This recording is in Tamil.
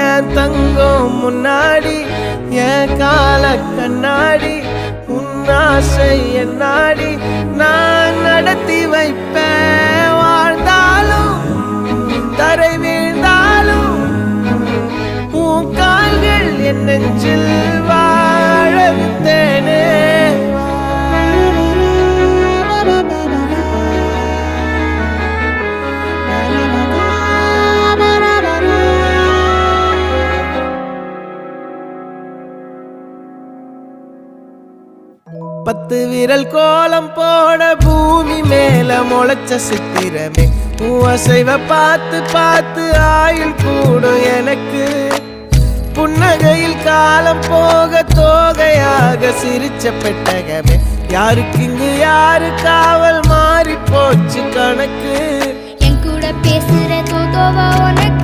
என் தங்கம் முன்னாடி என் கால கண்ணாடி உன்னாசை என்னாடி நான் நடத்தி வைப்பேன். வாழ்ந்தாலும் தரை வீழ்ந்தாலும் உன் கால்கள் என் நெஞ்சில் வாழ விட்டேனே. பத்து விரல் கோலம் போட பூமி மேல முளைச்ச சித்திரமே அசைவ பார்த்து பார்த்து ஆயுள் கூடும் எனக்கு. புன்னகையில் காலம் போக தோகையாக சிரிச்ச பெட்டகமே யாருக்கு இங்கு யாரு காவல் மாறி போச்சு கணக்கு. என் கூட பேசுற தோதோவா உனக்கு